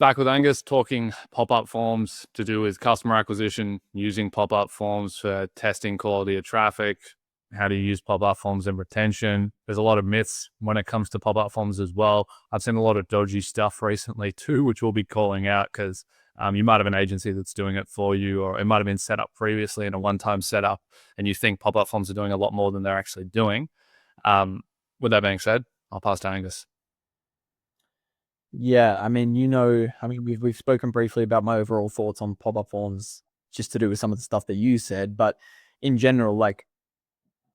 Back with Angus, talking pop-up forms to do with customer acquisition, using pop-up forms for testing quality of traffic, how to use pop-up forms and retention. There's a lot of myths when it comes to pop-up forms as well. I've seen a lot of dodgy stuff recently too, which we'll be calling out because you might have an agency that's doing it for you, or it might have been set up previously in a one-time setup, and you think pop-up forms are doing a lot more than they're actually doing. With that being said, I'll pass to Angus. Yeah, we've spoken briefly about my overall thoughts on pop-up forms, just to do with some of the stuff that you said. But in general, like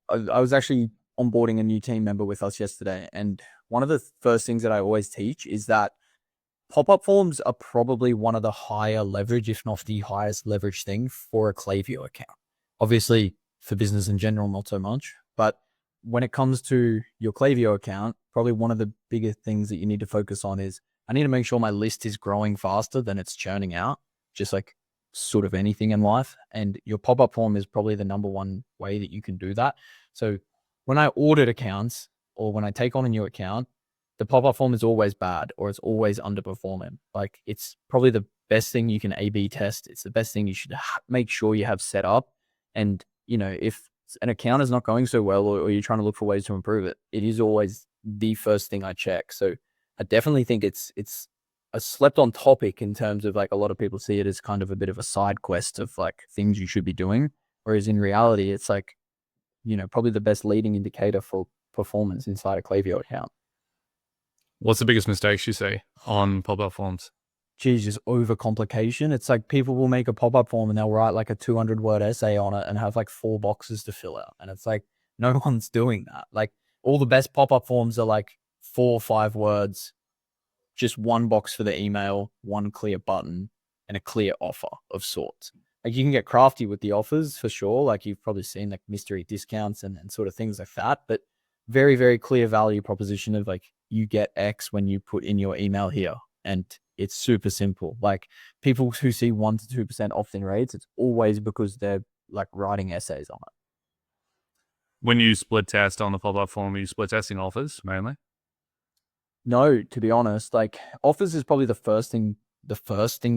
I was actually onboarding a new team member with us yesterday, and one of the first things that I always teach is that pop-up forms are probably one of the higher leverage, if not the highest leverage thing for a Klaviyo account. Obviously, for business in general, not so much. But when it comes to your Klaviyo account, probably one of the biggest things that you need to focus on is I need to make sure my list is growing faster than it's churning out, just like sort of anything in life. And your pop-up form is probably the number one way that you can do that. So when I audit accounts or when I take on a new account, the pop-up form is always bad or it's always underperforming. Like it's probably the best thing you can A/B test. It's the best thing you should make sure you have set up. And, if an account is not going so well or you're trying to look for ways to improve it, it is always the first thing I check. So I definitely think it's a slept on topic in terms of like a lot of people see it as kind of a bit of a side quest of like things you should be doing. Whereas in reality, it's like, probably the best leading indicator for performance inside a Klaviyo account. What's the biggest mistakes you see on pop-up forms? Just overcomplication. It's like people will make a pop-up form and they'll write like a 200-word essay on it and have like 4 boxes to fill out. And it's like, no one's doing that. Like all the best pop-up forms are like 4 or 5 words, just 1 box for the email, 1 clear button, and a clear offer of sorts. Like you can get crafty with the offers for sure. Like you've probably seen like mystery discounts and sort of things like that, but very, very clear value proposition of like you get X when you put in your email here. And it's super simple. Like people who see 1 to 2% opt-in rates, it's always because they're like writing essays on it. When you split test on the pop-up form, are you split testing offers mainly? No, to be honest, like offers is probably the first thing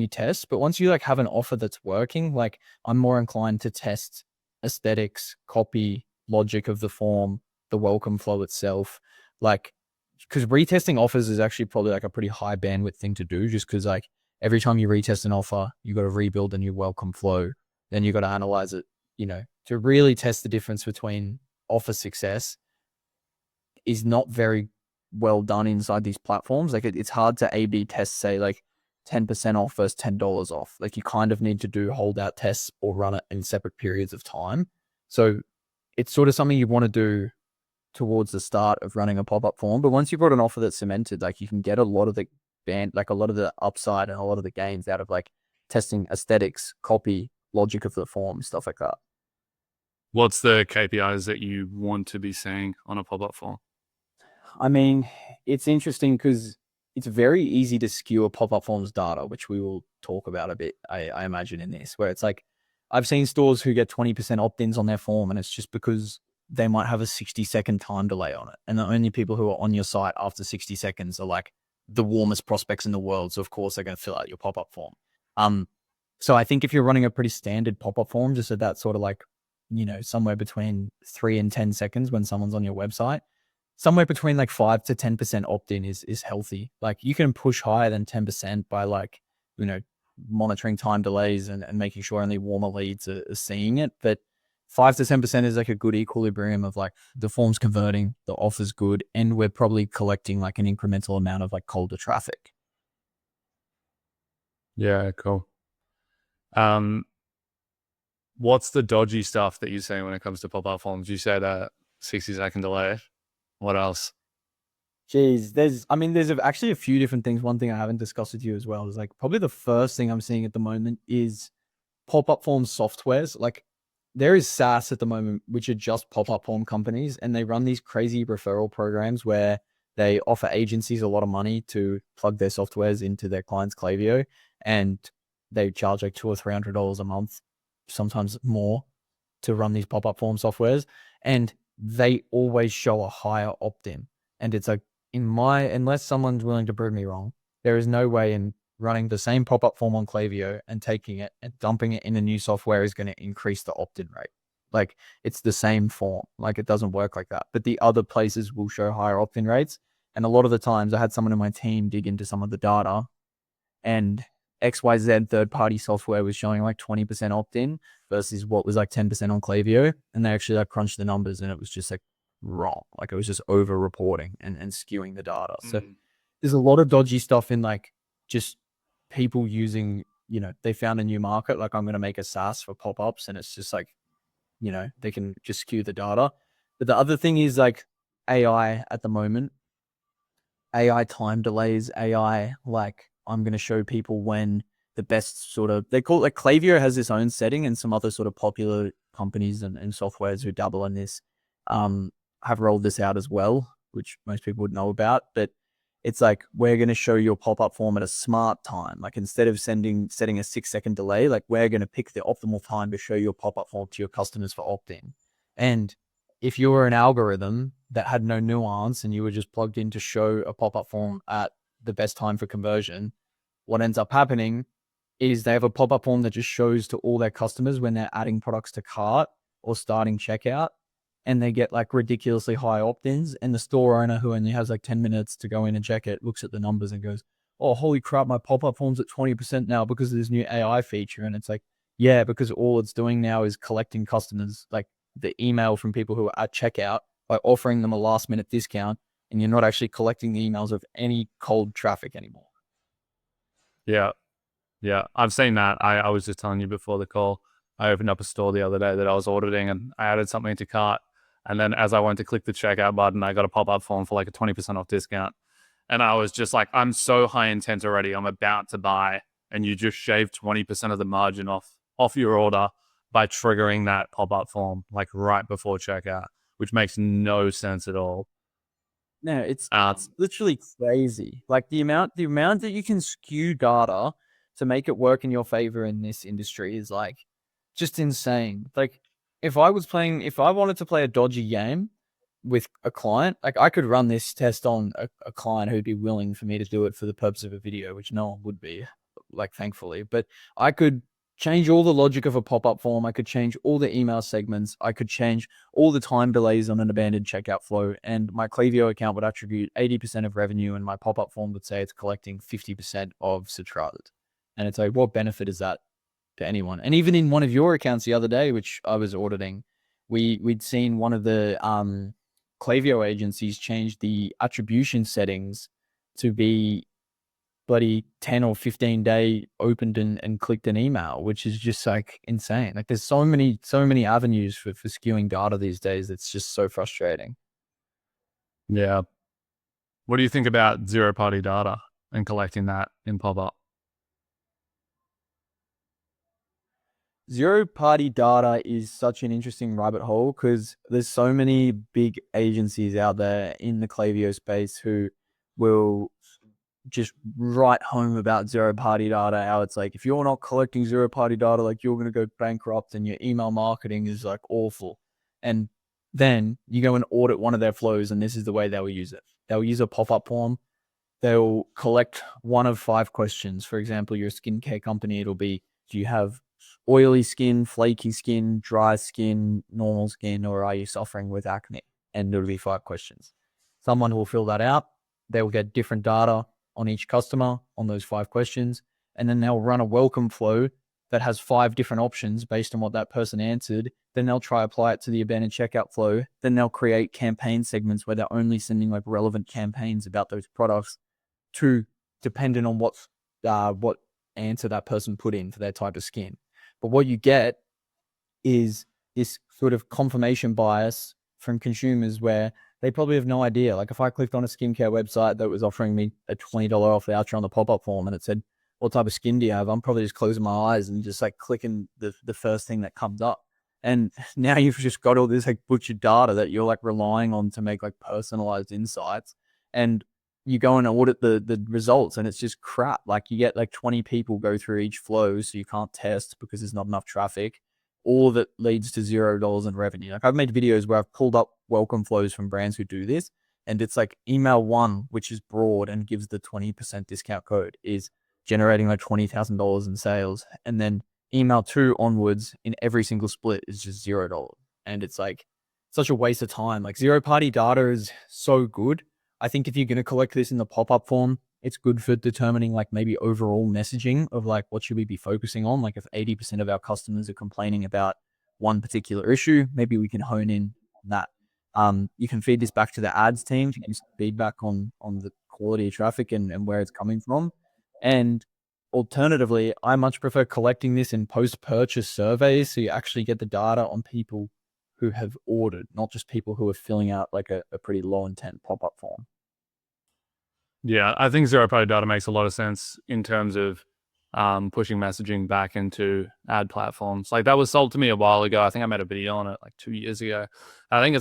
you test. But once you like have an offer that's working, like I'm more inclined to test aesthetics, copy, logic of the form, the welcome flow itself. Like, because retesting offers is actually probably like a pretty high bandwidth thing to do, just because like every time you retest an offer, you got to rebuild a new welcome flow. Then you got to analyze it, to really test the difference between offer success is not very well done inside these platforms. Like it's hard to A/B test, say like 10% off versus $10 off. Like you kind of need to do holdout tests or run it in separate periods of time. So it's sort of something you want to do towards the start of running a pop-up form. But once you've got an offer that's cemented, like you can get a lot of the upside and a lot of the gains out of like testing aesthetics, copy, logic of the form, stuff like that. What's the KPIs that you want to be seeing on a pop-up form? I mean, it's interesting because it's very easy to skew a pop-up forms data, which we will talk about a bit, I imagine, in this, where it's like, I've seen stores who get 20% opt-ins on their form, and it's just because they might have a 60-second time delay on it. And the only people who are on your site after 60 seconds are like the warmest prospects in the world. So of course they're going to fill out your pop-up form. So I think if you're running a pretty standard pop-up form, just at that sort of like, somewhere between 3 and 10 seconds when someone's on your website, somewhere between like 5 to 10% opt-in is healthy. Like you can push higher than 10% by like, monitoring time delays and making sure only warmer leads are seeing it. But 5 to 10% is like a good equilibrium of like the form's converting, the offer's good, and we're probably collecting like an incremental amount of like colder traffic. Yeah, cool. What's the dodgy stuff that you say when it comes to pop-up forms? You said 60-second delay. What else? Geez, there's actually a few different things. One thing I haven't discussed with you as well is like probably the first thing I'm seeing at the moment is pop-up form softwares. Like there is SaaS at the moment, which are just pop-up form companies, and they run these crazy referral programs where they offer agencies a lot of money to plug their softwares into their clients' Klaviyo, and they charge like $200 or $300 a month, sometimes more, to run these pop-up form softwares, and they always show a higher opt-in. And it's like, unless someone's willing to prove me wrong, there is no way in running the same pop-up form on Klaviyo and taking it and dumping it in a new software is going to increase the opt-in rate. Like, it's the same form. Like, it doesn't work like that. But the other places will show higher opt-in rates. And a lot of the times I had someone in my team dig into some of the data, and XYZ third-party software was showing like 20% opt-in versus what was like 10% on Klaviyo. And they actually like crunched the numbers, and it was just like wrong. Like, it was just over-reporting and skewing the data. So there's a lot of dodgy stuff in like just people using, they found a new market. Like, I'm going to make a SaaS for pop-ups, and it's just like, they can just skew the data. But the other thing is like AI at the moment, AI time delays, AI, like, I'm going to show people when the best they call it, like, Klaviyo has its own setting, and some other sort of popular companies and softwares who dabble in this have rolled this out as well, which most people would know about. But it's like, we're going to show your pop-up form at a smart time. Like, instead of setting a 6-second delay, like, we're going to pick the optimal time to show your pop-up form to your customers for opt-in. And if you were an algorithm that had no nuance and you were just plugged in to show a pop-up form at the best time for conversion, what ends up happening is they have a pop-up form that just shows to all their customers when they're adding products to cart or starting checkout, and they get like ridiculously high opt-ins, and the store owner, who only has like 10 minutes to go in and check it, looks at the numbers and goes, oh, holy crap, my pop-up form's at 20% now because of this new AI feature. And it's like, yeah, because all it's doing now is collecting customers, like the email from people who are at checkout, by offering them a last minute discount, and you're not actually collecting the emails of any cold traffic anymore. Yeah. Yeah. I've seen that. I was just telling you before the call, I opened up a store the other day that I was auditing, and I added something to cart. And then as I went to click the checkout button, I got a pop-up form for like a 20% off discount. And I was just like, I'm so high intent already. I'm about to buy. And you just shave 20% of the margin off your order by triggering that pop-up form, like right before checkout, which makes no sense at all. No, it's literally crazy. Like, the amount that you can skew data to make it work in your favor in this industry is like just insane. Like, if I wanted to play a dodgy game with a client, like, I could run this test on a client who'd be willing for me to do it for the purpose of a video, which no one would be, like, thankfully. But I could change all the logic of a pop-up form. I could change all the email segments. I could change all the time delays on an abandoned checkout flow. And my Klaviyo account would attribute 80% of revenue, and my pop-up form would say it's collecting 50% of subscribers. And it's like, what benefit is that to anyone? And even in one of your accounts the other day, which I was auditing, we'd seen one of the Klaviyo agencies change the attribution settings to be bloody 10 or 15 day opened and clicked an email, which is just like insane. Like, there's so many avenues for skewing data these days. It's just so frustrating. Yeah. What do you think about zero-party data and collecting that in pop-up? Zero-party data is such an interesting rabbit hole because there's so many big agencies out there in the Klaviyo space who will just write home about zero-party data, how it's like, if you're not collecting zero-party data, like, you're going to go bankrupt and your email marketing is like awful. And then you go and audit one of their flows, and this is the way they'll use it. They'll use a pop-up form. They'll collect one of 5 questions. For example, you're a skincare company. It'll be, do you have oily skin, flaky skin, dry skin, normal skin, or are you suffering with acne? And it'll be 5 questions. Someone will fill that out. They will get different data on each customer on those 5 questions. And then they'll run a welcome flow that has 5 different options based on what that person answered. Then they'll try apply it to the abandoned checkout flow. Then they'll create campaign segments where they're only sending like relevant campaigns about those products, to dependent on what answer that person put in for their type of skin. But what you get is this sort of confirmation bias from consumers where they probably have no idea. Like, if I clicked on a skincare website that was offering me a $20 off voucher on the pop-up form and it said, what type of skin do you have? I'm probably just closing my eyes and just like clicking the first thing that comes up. And now you've just got all this like butchered data that you're like relying on to make like personalized insights. And you go and audit the results, and it's just crap. Like, you get like 20 people go through each flow, so you can't test because there's not enough traffic. All that leads to $0 in revenue. Like, I've made videos where I've pulled up welcome flows from brands who do this, and it's like email 1, which is broad and gives the 20% discount code, is generating like $20,000 in sales. And then email 2 onwards in every single split is just $0. And it's like such a waste of time. Like zero party data is so good. I think if you're going to collect this in the pop-up form, it's good for determining like maybe overall messaging of like what should we be focusing on. Like if 80% of our customers are complaining about one particular issue, maybe we can hone in on that. You can feed this back to the ads team to get some feedback on the quality of traffic and where it's coming from. And alternatively, I much prefer collecting this in post-purchase surveys, so you actually get the data on people who have ordered, not just people who are filling out like a pretty low intent pop-up form. Yeah, I think zero party data makes a lot of sense in terms of pushing messaging back into ad platforms. Like that was sold to me a while ago. I think I made a video on it like 2 years ago. I think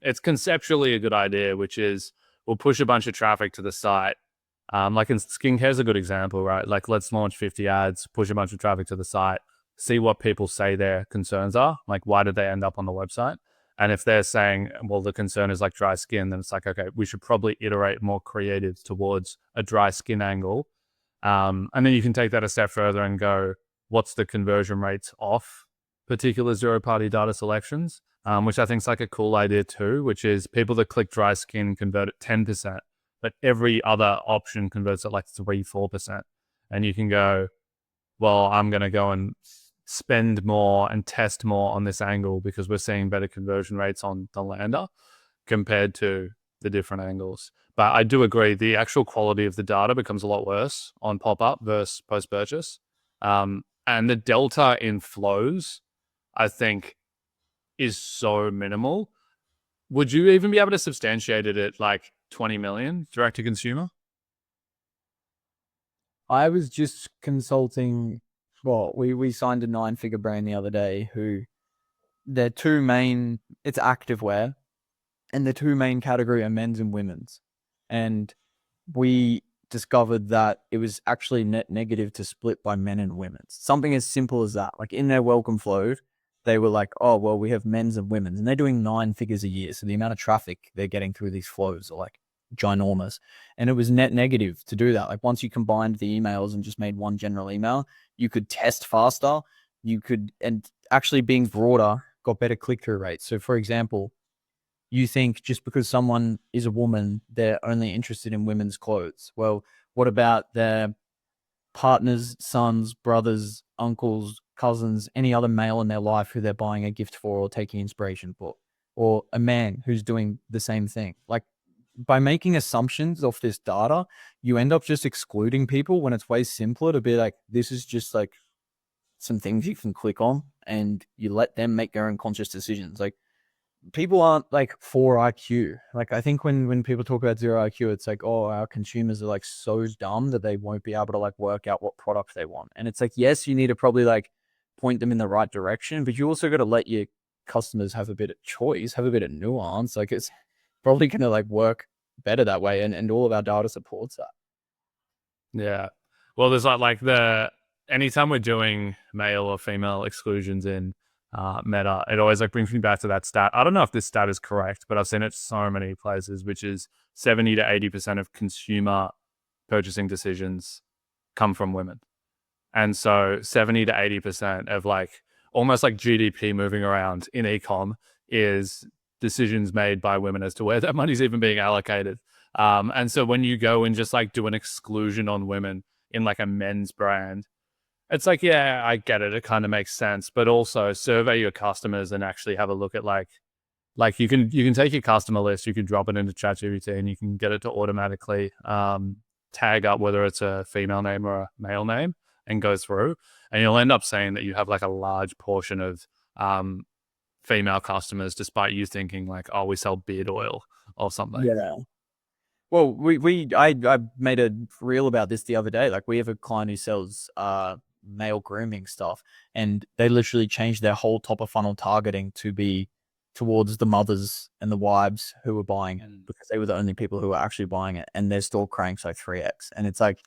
it's conceptually a good idea, which is we'll push a bunch of traffic to the site. Like in skincare is a good example, right? Like let's launch 50 ads, push a bunch of traffic to the site, see what people say their concerns are. Like why did they end up on the website? And if they're saying, well, the concern is like dry skin, then it's like, okay, we should probably iterate more creative towards a dry skin angle. And then you can take that a step further and go, what's the conversion rates off particular zero party data selections? Which I think is like a cool idea too, which is people that click dry skin convert at 10%, but every other option converts at like 3-4%. And you can go, well, I'm going to go and spend more and test more on this angle because we're seeing better conversion rates on the lander compared to the different angles. But I do agree, the actual quality of the data becomes a lot worse on pop-up versus post-purchase. And the delta in flows, I think, is so minimal. Would you even be able to substantiate it at like 20 million direct to consumer? I was just consulting. Well, we signed a 9-figure brand the other day who their two main, it's activewear, and the two main category are men's and women's. And we discovered that it was actually net negative to split by men and women's. Something as simple as that. Like in their welcome flow, they were like, oh, well, we have men's and women's, and they're doing 9 figures a year. So the amount of traffic they're getting through these flows are like ginormous. And it was net negative to do that. Like once you combined the emails and just made one general email, you could test faster. You could, and actually being broader, got better click-through rates. So for example, you think just because someone is a woman, they're only interested in women's clothes. Well, what about their partners, sons, brothers, uncles, cousins, any other male in their life who they're buying a gift for or taking inspiration for, or a man who's doing the same thing? Like by making assumptions off this data, you end up just excluding people when it's way simpler to be like, this is just like some things you can click on and you let them make their own conscious decisions. Like people aren't like 4 IQ. Like I think when people talk about 0 IQ, it's like, oh, our consumers are like so dumb that they won't be able to like work out what product they want. And it's like, yes, you need to probably like point them in the right direction, but you also got to let your customers have a bit of choice, have a bit of nuance. Like it's probably going to like work better that way. And all of our data supports that. Yeah. Well, there's like the anytime we're doing male or female exclusions in Meta, it always like brings me back to that stat. I don't know if this stat is correct, but I've seen it so many places, which is 70 to 80% of consumer purchasing decisions come from women. And so 70 to 80% of like almost like GDP moving around in ecom is decisions made by women as to where that money's even being allocated. And so when you go and just like do an exclusion on women in like a men's brand, it's like, yeah, I get it. It kind of makes sense, but also survey your customers and actually have a look at like you can take your customer list, you can drop it into ChatGPT and you can get it to automatically tag up whether it's a female name or a male name and go through, and you'll end up saying that you have like a large portion of female customers, despite you thinking like, oh, we sell beard oil or something. Yeah. Well, I made a reel about this the other day. Like we have a client who sells male grooming stuff, and they literally changed their whole top of funnel targeting to be towards the mothers and the wives who were buying it because they were the only people who were actually buying it, and their store cranks like 3x. And it's like,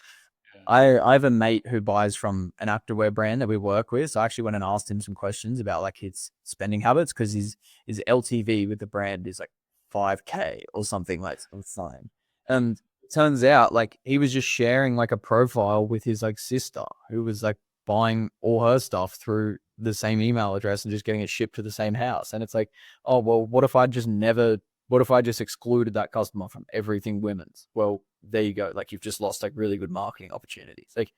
I have a mate who buys from an activewear brand that we work with. So I actually went and asked him some questions about like his spending habits because his LTV with the brand is like 5K or something like insane. And turns out like he was just sharing like a profile with his like sister who was like buying all her stuff through the same email address and just getting it shipped to the same house. And it's like, oh, well, what if I just excluded that customer from everything women's? Well, there you go. Like you've just lost like really good marketing opportunities. Like,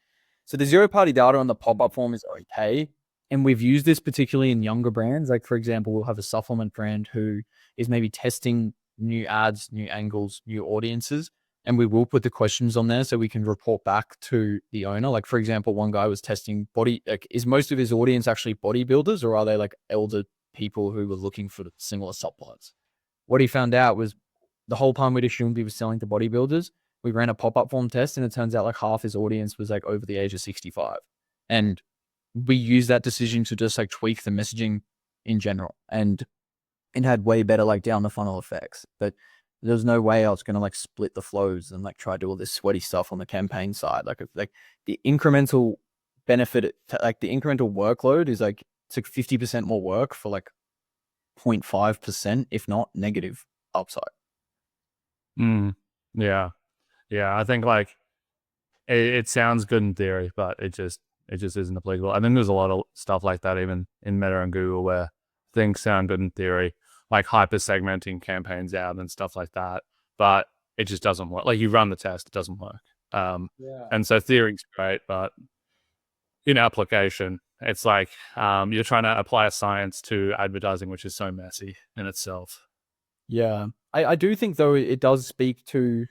so the zero party data on the pop-up form is okay. And we've used this particularly in younger brands. Like for example, we'll have a supplement brand who is maybe testing new ads, new angles, new audiences. And we will put the questions on there so we can report back to the owner. Like for example, one guy was testing like, is most of his audience actually bodybuilders, or are they like elder people who were looking for similar supplements? What he found out was the whole time we'd assumed he was selling to bodybuilders, we ran a pop-up form test and it turns out like half his audience was like over the age of 65. And we used that decision to just like tweak the messaging in general, and it had way better like down the funnel effects. But there's no way I was going to like split the flows and like try to do all this sweaty stuff on the campaign side. Like the incremental benefit, like the incremental workload is like, it's like 50% more work for like 0.5%, if not negative upside. Yeah. Yeah. I think like it sounds good in theory, but it just isn't applicable. I think there's a lot of stuff like that even in Meta and Google where things sound good in theory, like hyper segmenting campaigns out and stuff like that, but it just doesn't work. Like you run the test, it doesn't work. And so theory's great, but in application, it's like you're trying to apply a science to advertising, which is so messy in itself. Yeah. I do think though it does speak to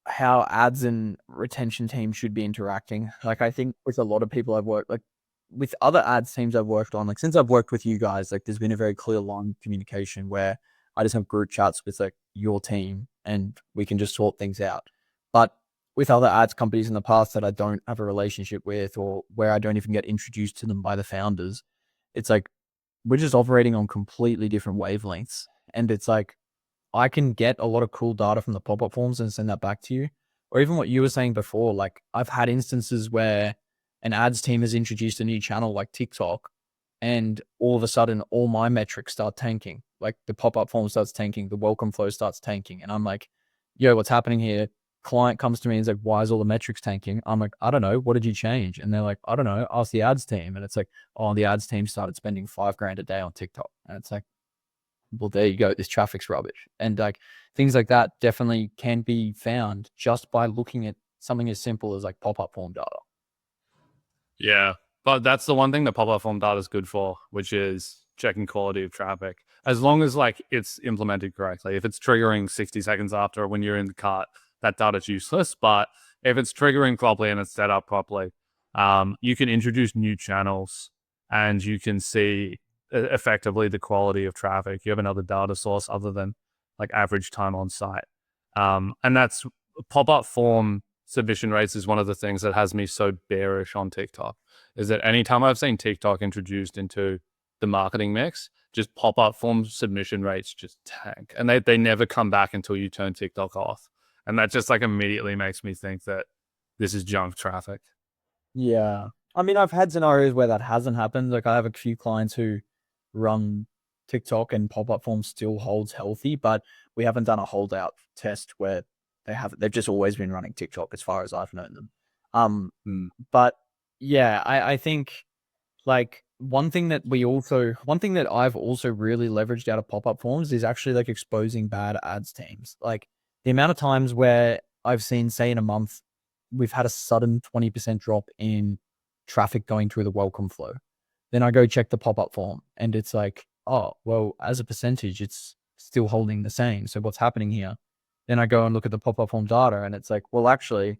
how ads and retention teams should be interacting. Like I think with a lot of people I've worked, like with other ads teams I've worked on, like since I've worked with you guys, like there's been a very clear line of communication where I just have group chats with like your team and we can just sort things out. But with other ads companies in the past that I don't have a relationship with, or where I don't even get introduced to them by the founders, it's like we're just operating on completely different wavelengths. And it's like I can get a lot of cool data from the pop-up forms and send that back to you. Or even what you were saying before, like I've had instances where an ads team has introduced a new channel like TikTok, and all of a sudden all my metrics start tanking. Like the pop-up form starts tanking, the welcome flow starts tanking. And I'm like, yo, what's happening here? Client comes to me and is like, why is all the metrics tanking? I'm like, I don't know. What did you change? And they're like, I don't know. Ask the ads team. And it's like, oh, the ads team started spending $5,000 a day on TikTok. And it's like, well, there you go. This traffic's rubbish. And like things like that definitely can be found just by looking at something as simple as like pop-up form data. Yeah. But that's the one thing that pop-up form data is good for, which is checking quality of traffic. As long as like it's implemented correctly. If it's triggering 60 seconds after when you're in the cart, that data's useless. But if it's triggering properly and it's set up properly, you can introduce new channels and you can see effectively the quality of traffic. You have another data source other than like average time on site. And that's pop-up form submission rates is one of the things that has me so bearish on TikTok, is that anytime I've seen TikTok introduced into the marketing mix, just pop-up form submission rates just tank. And they never come back until you turn TikTok off. And that just like immediately makes me think that this is junk traffic. Yeah. I mean, I've had scenarios where that hasn't happened. Like I have a few clients who run TikTok and pop-up form still holds healthy, but we haven't done a holdout test where they've just always been running TikTok as far as I've known them. But yeah, I think like one thing that I've also really leveraged out of pop-up forms is actually like exposing bad ads teams. Like the amount of times where I've seen, say in a month, we've had a sudden 20% drop in traffic going through the welcome flow. Then I go check the pop-up form and it's like, oh, well, as a percentage, it's still holding the same. So what's happening here? Then I go and look at the pop-up form data and it's like, well, actually,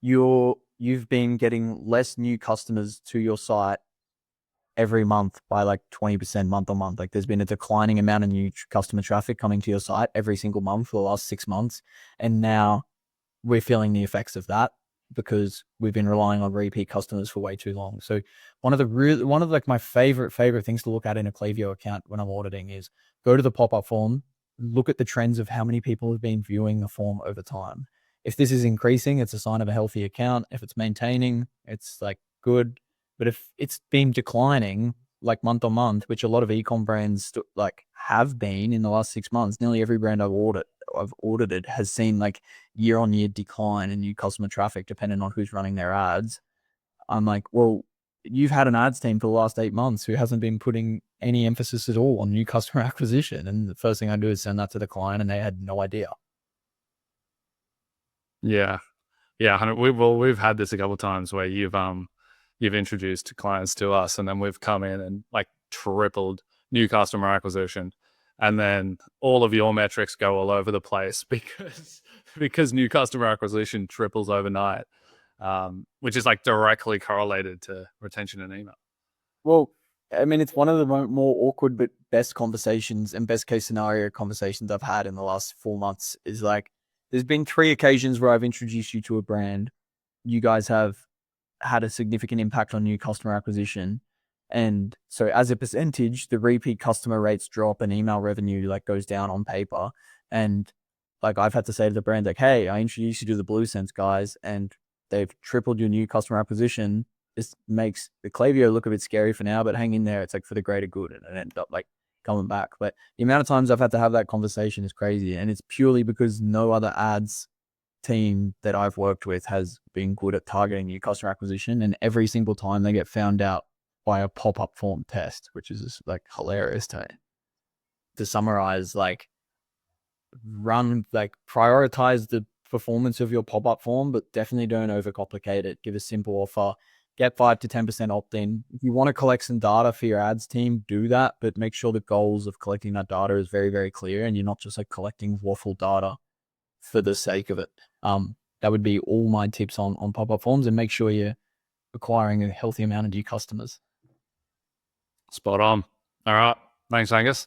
you've been getting less new customers to your site every month by like 20% month on month. Like there's been a declining amount of new customer traffic coming to your site every single month for the last 6 months. And now we're feeling the effects of that because we've been relying on repeat customers for way too long. So one of like my favorite things to look at in a Klaviyo account when I'm auditing is go to the pop-up form, look at the trends of how many people have been viewing the form over time. If this is increasing, it's a sign of a healthy account. If it's maintaining, it's like good. But if it's been declining like month on month, which a lot of e-com brands like have been in the last 6 months, nearly every brand I've I've audited has seen like year-on-year decline in new customer traffic depending on who's running their ads. I'm like, well, you've had an ads team for the last 8 months who hasn't been putting any emphasis at all on new customer acquisition. And the first thing I do is send that to the client, and they had no idea. Yeah. Yeah. We've had this a couple of times where you've introduced clients to us, and then we've come in and like tripled new customer acquisition. And then all of your metrics go all over the place because new customer acquisition triples overnight, which is like directly correlated to retention and email. Well, I mean, it's one of the more awkward but best conversations and best case scenario conversations I've had in the last 4 months is like, there's been 3 occasions where I've introduced you to a brand. You guys have had a significant impact on new customer acquisition. And so as a percentage, the repeat customer rates drop and email revenue like goes down on paper. And like I've had to say to the brand, like, hey, I introduced you to the Blue Sense guys and they've tripled your new customer acquisition. This makes the Klaviyo look a bit scary for now, but hang in there. It's like for the greater good, and it ended up like coming back. But the amount of times I've had to have that conversation is crazy. And it's purely because no other ads team that I've worked with has been good at targeting new customer acquisition. And every single time they get found out by a pop-up form test, which is just like hilarious to summarize, like prioritize the performance of your pop-up form, but definitely don't overcomplicate it. Give a simple offer, get 5 to 10% opt-in. If you want to collect some data for your ads team, do that, but make sure the goals of collecting that data is very, very clear and you're not just like collecting waffle data for the sake of it. That would be all my tips on pop-up forms, and make sure you're acquiring a healthy amount of new customers. Spot on. All right. Thanks, Angus.